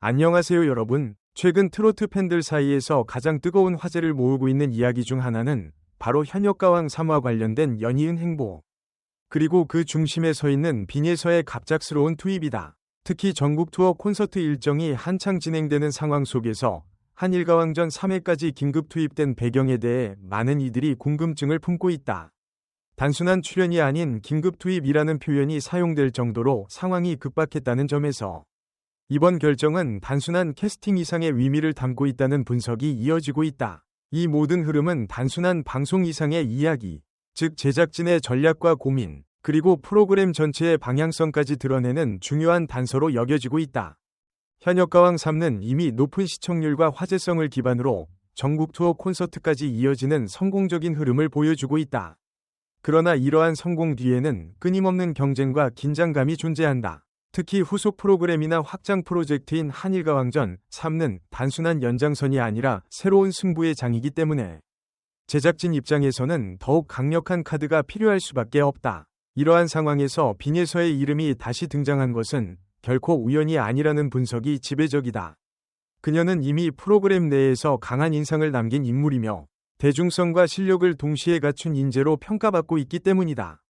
안녕하세요 여러분. 최근 트로트 팬들 사이에서 가장 뜨거운 화제를 모으고 있는 이야기 중 하나는 바로 현역가왕 3화 관련된 연이은 행보. 그리고 그 중심에 서 있는 빈예서의 갑작스러운 투입이다. 특히 전국 투어 콘서트 일정이 한창 진행되는 상황 속에서 한일가왕전 3회까지 긴급 투입된 배경에 대해 많은 이들이 궁금증을 품고 있다. 단순한 출연이 아닌 긴급 투입이라는 표현이 사용될 정도로 상황이 급박했다는 점에서 이번 결정은 단순한 캐스팅 이상의 의미를 담고 있다는 분석이 이어지고 있다. 이 모든 흐름은 단순한 방송 이상의 이야기, 즉 제작진의 전략과 고민, 그리고 프로그램 전체의 방향성까지 드러내는 중요한 단서로 여겨지고 있다. 현역가왕 3는 이미 높은 시청률과 화제성을 기반으로 전국 투어 콘서트까지 이어지는 성공적인 흐름을 보여주고 있다. 그러나 이러한 성공 뒤에는 끊임없는 경쟁과 긴장감이 존재한다. 특히 후속 프로그램이나 확장 프로젝트인 한일가왕전 3는 단순한 연장선이 아니라 새로운 승부의 장이기 때문에 제작진 입장에서는 더욱 강력한 카드가 필요할 수밖에 없다. 이러한 상황에서 빈예서의 이름이 다시 등장한 것은 결코 우연이 아니라는 분석이 지배적이다. 그녀는 이미 프로그램 내에서 강한 인상을 남긴 인물이며 대중성과 실력을 동시에 갖춘 인재로 평가받고 있기 때문이다.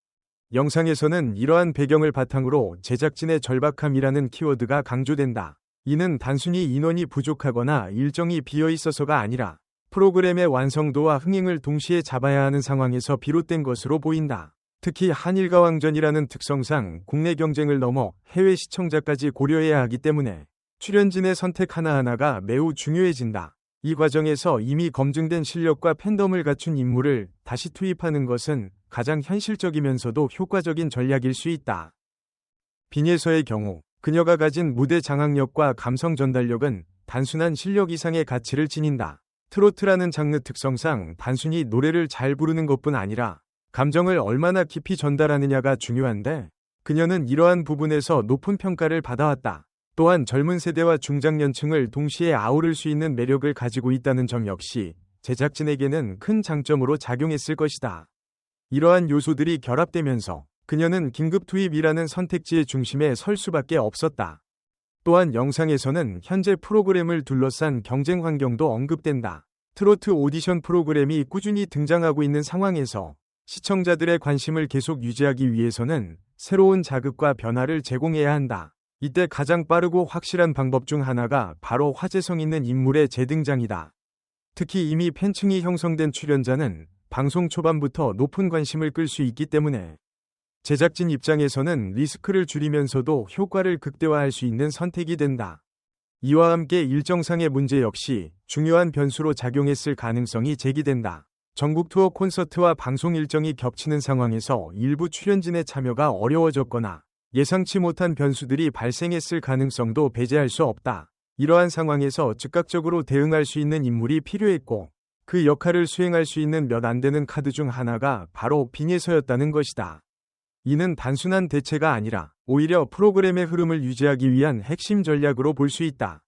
영상에서는 이러한 배경을 바탕으로 제작진의 절박함이라는 키워드가 강조된다. 이는 단순히 인원이 부족하거나 일정이 비어 있어서가 아니라 프로그램의 완성도와 흥행을 동시에 잡아야 하는 상황에서 비롯된 것으로 보인다. 특히 한일가왕전이라는 특성상 국내 경쟁을 넘어 해외 시청자까지 고려해야 하기 때문에 출연진의 선택 하나하나가 매우 중요해진다. 이 과정에서 이미 검증된 실력과 팬덤을 갖춘 인물을 다시 투입하는 것은 가장 현실적이면서도 효과적인 전략일 수 있다. 빈예서의 경우 그녀가 가진 무대 장악력과 감성 전달력은 단순한 실력 이상의 가치를 지닌다. 트로트라는 장르 특성상 단순히 노래를 잘 부르는 것뿐 아니라 감정을 얼마나 깊이 전달하느냐가 중요한데 그녀는 이러한 부분에서 높은 평가를 받아왔다. 또한 젊은 세대와 중장년층을 동시에 아우를 수 있는 매력을 가지고 있다는 점 역시 제작진에게는 큰 장점으로 작용했을 것이다. 이러한 요소들이 결합되면서 그녀는 긴급 투입이라는 선택지의 중심에 설 수밖에 없었다. 또한 영상에서는 현재 프로그램을 둘러싼 경쟁 환경도 언급된다. 트로트 오디션 프로그램이 꾸준히 등장하고 있는 상황에서 시청자들의 관심을 계속 유지하기 위해서는 새로운 자극과 변화를 제공해야 한다. 이때 가장 빠르고 확실한 방법 중 하나가 바로 화제성 있는 인물의 재등장이다. 특히 이미 팬층이 형성된 출연자는 방송 초반부터 높은 관심을 끌 수 있기 때문에 제작진 입장에서는 리스크를 줄이면서도 효과를 극대화할 수 있는 선택이 된다. 이와 함께 일정상의 문제 역시 중요한 변수로 작용했을 가능성이 제기된다. 전국 투어 콘서트와 방송 일정이 겹치는 상황에서 일부 출연진의 참여가 어려워졌거나 예상치 못한 변수들이 발생했을 가능성도 배제할 수 없다. 이러한 상황에서 즉각적으로 대응할 수 있는 인물이 필요했고 그 역할을 수행할 수 있는 몇 안 되는 카드 중 하나가 바로 빈예서였다는 것이다. 이는 단순한 대체가 아니라 오히려 프로그램의 흐름을 유지하기 위한 핵심 전략으로 볼 수 있다.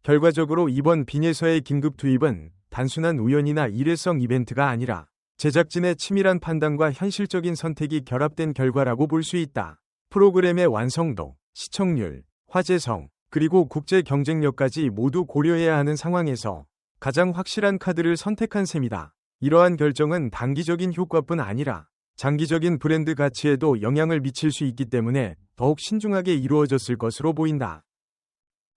결과적으로 이번 빈예서의 긴급 투입은 단순한 우연이나 일회성 이벤트가 아니라 제작진의 치밀한 판단과 현실적인 선택이 결합된 결과라고 볼 수 있다. 프로그램의 완성도, 시청률, 화제성, 그리고 국제 경쟁력까지 모두 고려해야 하는 상황에서 가장 확실한 카드를 선택한 셈이다. 이러한 결정은 단기적인 효과뿐 아니라 장기적인 브랜드 가치에도 영향을 미칠 수 있기 때문에 더욱 신중하게 이루어졌을 것으로 보인다.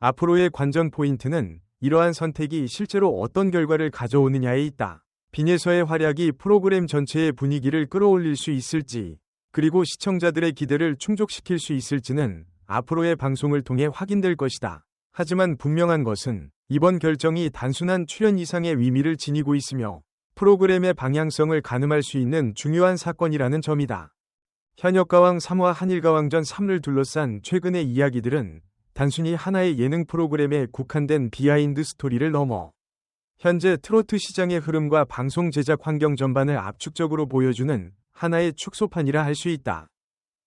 앞으로의 관전 포인트는 이러한 선택이 실제로 어떤 결과를 가져오느냐에 있다. 빈예서의 활약이 프로그램 전체의 분위기를 끌어올릴 수 있을지, 그리고 시청자들의 기대를 충족시킬 수 있을지는 앞으로의 방송을 통해 확인될 것이다. 하지만 분명한 것은 이번 결정이 단순한 출연 이상의 의미를 지니고 있으며 프로그램의 방향성을 가늠할 수 있는 중요한 사건이라는 점이다. 현역가왕 3화 한일가왕전 3를 둘러싼 최근의 이야기들은 단순히 하나의 예능 프로그램에 국한된 비하인드 스토리를 넘어 현재 트로트 시장의 흐름과 방송 제작 환경 전반을 압축적으로 보여주는 하나의 축소판이라 할 수 있다.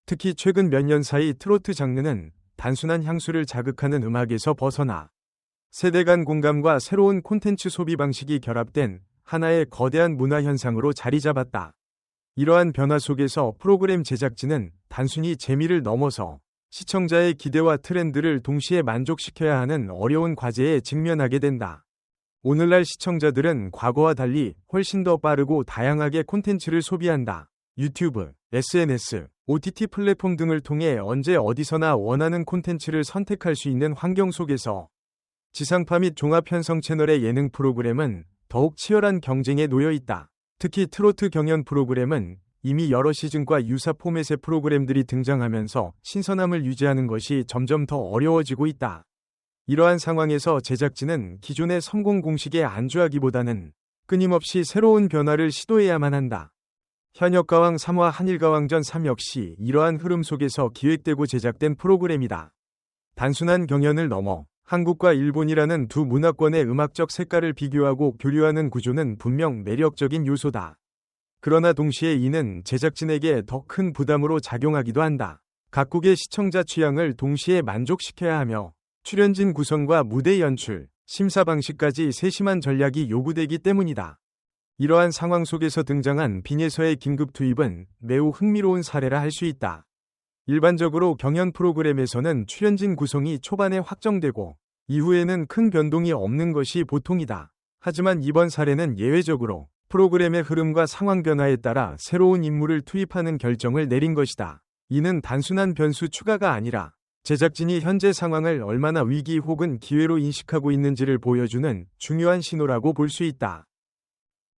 특히 최근 몇 년 사이 트로트 장르는 단순한 향수를 자극하는 음악에서 벗어나 세대 간 공감과 새로운 콘텐츠 소비 방식이 결합된 하나의 거대한 문화 현상으로 자리 잡았다. 이러한 변화 속에서 프로그램 제작진은 단순히 재미를 넘어서 시청자의 기대와 트렌드를 동시에 만족시켜야 하는 어려운 과제에 직면하게 된다. 오늘날 시청자들은 과거와 달리 훨씬 더 빠르고 다양하게 콘텐츠를 소비한다. 유튜브, SNS, OTT 플랫폼 등을 통해 언제 어디서나 원하는 콘텐츠를 선택할 수 있는 환경 속에서 지상파 및 종합 편성 채널의 예능 프로그램은 더욱 치열한 경쟁에 놓여 있다. 특히 트로트 경연 프로그램은 이미 여러 시즌과 유사 포맷의 프로그램들이 등장하면서 신선함을 유지하는 것이 점점 더 어려워지고 있다. 이러한 상황에서 제작진은 기존의 성공 공식에 안주하기보다는 끊임없이 새로운 변화를 시도해야만 한다. 현역가왕 3와 한일가왕전 3 역시 이러한 흐름 속에서 기획되고 제작된 프로그램이다. 단순한 경연을 넘어 한국과 일본이라는 두 문화권의 음악적 색깔을 비교하고 교류하는 구조는 분명 매력적인 요소다. 그러나 동시에 이는 제작진에게 더 큰 부담으로 작용하기도 한다. 각국의 시청자 취향을 동시에 만족시켜야 하며 출연진 구성과 무대 연출, 심사 방식까지 세심한 전략이 요구되기 때문이다. 이러한 상황 속에서 등장한 빈예서의 긴급 투입은 매우 흥미로운 사례라 할 수 있다. 일반적으로 경연 프로그램에서는 출연진 구성이 초반에 확정되고 이후에는 큰 변동이 없는 것이 보통이다. 하지만 이번 사례는 예외적으로 프로그램의 흐름과 상황 변화에 따라 새로운 인물을 투입하는 결정을 내린 것이다. 이는 단순한 변수 추가가 아니라 제작진이 현재 상황을 얼마나 위기 혹은 기회로 인식하고 있는지를 보여주는 중요한 신호라고 볼 수 있다.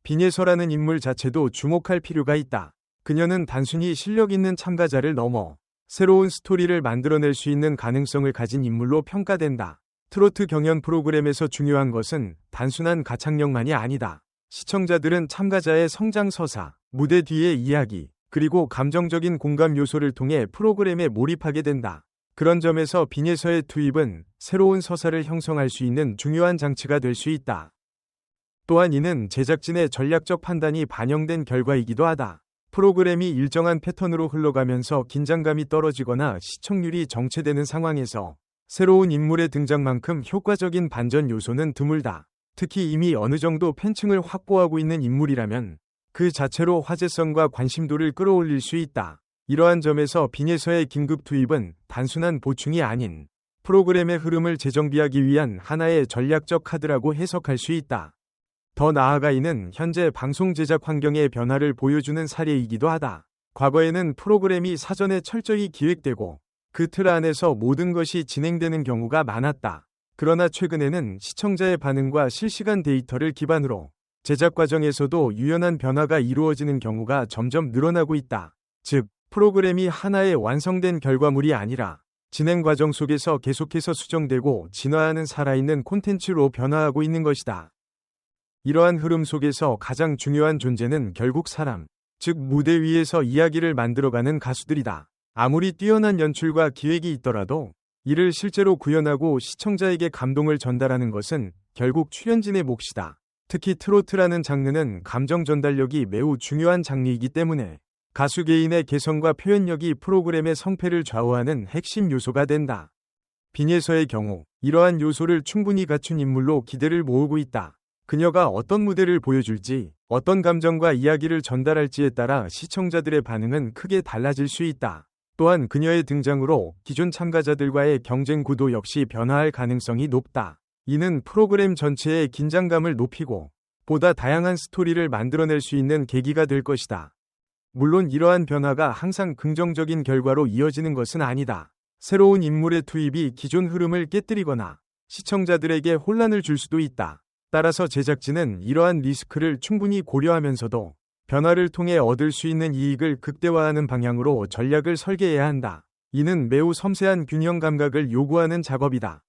빈예서라는 인물 자체도 주목할 필요가 있다. 그녀는 단순히 실력 있는 참가자를 넘어 새로운 스토리를 만들어낼 수 있는 가능성을 가진 인물로 평가된다. 트로트 경연 프로그램에서 중요한 것은 단순한 가창력만이 아니다. 시청자들은 참가자의 성장 서사, 무대 뒤의 이야기, 그리고 감정적인 공감 요소를 통해 프로그램에 몰입하게 된다. 그런 점에서 빈예서의 투입은 새로운 서사를 형성할 수 있는 중요한 장치가 될 수 있다. 또한 이는 제작진의 전략적 판단이 반영된 결과이기도 하다. 프로그램이 일정한 패턴으로 흘러가면서 긴장감이 떨어지거나 시청률이 정체되는 상황에서 새로운 인물의 등장만큼 효과적인 반전 요소는 드물다. 특히 이미 어느 정도 팬층을 확보하고 있는 인물이라면 그 자체로 화제성과 관심도를 끌어올릴 수 있다. 이러한 점에서 빈예서의 긴급 투입은 단순한 보충이 아닌 프로그램의 흐름을 재정비하기 위한 하나의 전략적 카드라고 해석할 수 있다. 더 나아가 이는 현재 방송 제작 환경의 변화를 보여주는 사례이기도 하다. 과거에는 프로그램이 사전에 철저히 기획되고 그 틀 안에서 모든 것이 진행되는 경우가 많았다. 그러나 최근에는 시청자의 반응과 실시간 데이터를 기반으로 제작 과정에서도 유연한 변화가 이루어지는 경우가 점점 늘어나고 있다. 즉, 프로그램이 하나의 완성된 결과물이 아니라 진행 과정 속에서 계속해서 수정되고 진화하는 살아있는 콘텐츠로 변화하고 있는 것이다. 이러한 흐름 속에서 가장 중요한 존재는 결국 사람, 즉 무대 위에서 이야기를 만들어가는 가수들이다. 아무리 뛰어난 연출과 기획이 있더라도 이를 실제로 구현하고 시청자에게 감동을 전달하는 것은 결국 출연진의 몫이다. 특히 트로트라는 장르는 감정 전달력이 매우 중요한 장르이기 때문에 가수 개인의 개성과 표현력이 프로그램의 성패를 좌우하는 핵심 요소가 된다. 빈예서의 경우 이러한 요소를 충분히 갖춘 인물로 기대를 모으고 있다. 그녀가 어떤 무대를 보여줄지, 어떤 감정과 이야기를 전달할지에 따라 시청자들의 반응은 크게 달라질 수 있다. 또한 그녀의 등장으로 기존 참가자들과의 경쟁 구도 역시 변화할 가능성이 높다. 이는 프로그램 전체의 긴장감을 높이고 보다 다양한 스토리를 만들어낼 수 있는 계기가 될 것이다. 물론 이러한 변화가 항상 긍정적인 결과로 이어지는 것은 아니다. 새로운 인물의 투입이 기존 흐름을 깨뜨리거나 시청자들에게 혼란을 줄 수도 있다. 따라서 제작진은 이러한 리스크를 충분히 고려하면서도 변화를 통해 얻을 수 있는 이익을 극대화하는 방향으로 전략을 설계해야 한다. 이는 매우 섬세한 균형 감각을 요구하는 작업이다.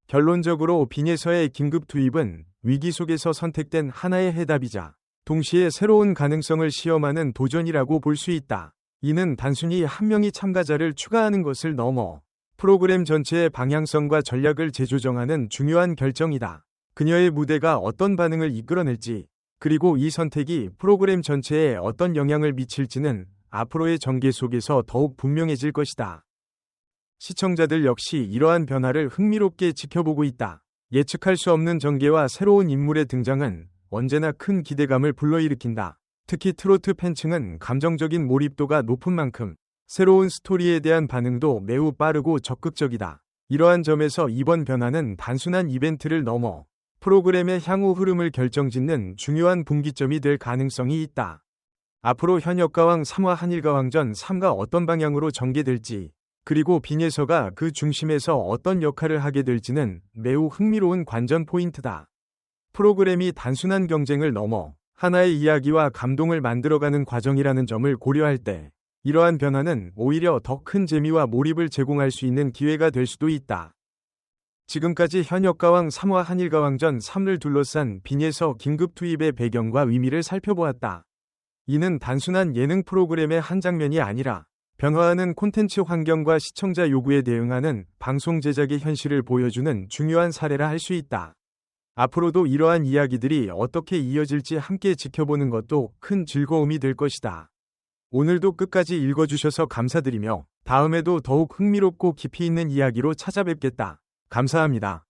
결론적으로 빈예서의 긴급 투입은 위기 속에서 선택된 하나의 해답이자 동시에 새로운 가능성을 시험하는 도전이라고 볼 수 있다. 이는 단순히 한 명이 참가자를 추가하는 것을 넘어 프로그램 전체의 방향성과 전략을 재조정하는 중요한 결정이다. 그녀의 무대가 어떤 반응을 이끌어낼지, 그리고 이 선택이 프로그램 전체에 어떤 영향을 미칠지는 앞으로의 전개 속에서 더욱 분명해질 것이다. 시청자들 역시 이러한 변화를 흥미롭게 지켜보고 있다. 예측할 수 없는 전개와 새로운 인물의 등장은 언제나 큰 기대감을 불러일으킨다. 특히 트로트 팬층은 감정적인 몰입도가 높은 만큼 새로운 스토리에 대한 반응도 매우 빠르고 적극적이다. 이러한 점에서 이번 변화는 단순한 이벤트를 넘어 프로그램의 향후 흐름을 결정짓는 중요한 분기점이 될 가능성이 있다. 앞으로 현역가왕 3화 한일가왕전 3가 어떤 방향으로 전개될지, 그리고 빈예서가 그 중심에서 어떤 역할을 하게 될지는 매우 흥미로운 관전 포인트다. 프로그램이 단순한 경쟁을 넘어 하나의 이야기와 감동을 만들어가는 과정이라는 점을 고려할 때 이러한 변화는 오히려 더 큰 재미와 몰입을 제공할 수 있는 기회가 될 수도 있다. 지금까지 현역가왕 3화 한일가왕전 3를 둘러싼 빈예서 긴급 투입의 배경과 의미를 살펴보았다. 이는 단순한 예능 프로그램의 한 장면이 아니라 변화하는 콘텐츠 환경과 시청자 요구에 대응하는 방송 제작의 현실을 보여주는 중요한 사례라 할 수 있다. 앞으로도 이러한 이야기들이 어떻게 이어질지 함께 지켜보는 것도 큰 즐거움이 될 것이다. 오늘도 끝까지 읽어주셔서 감사드리며 다음에도 더욱 흥미롭고 깊이 있는 이야기로 찾아뵙겠다. 감사합니다.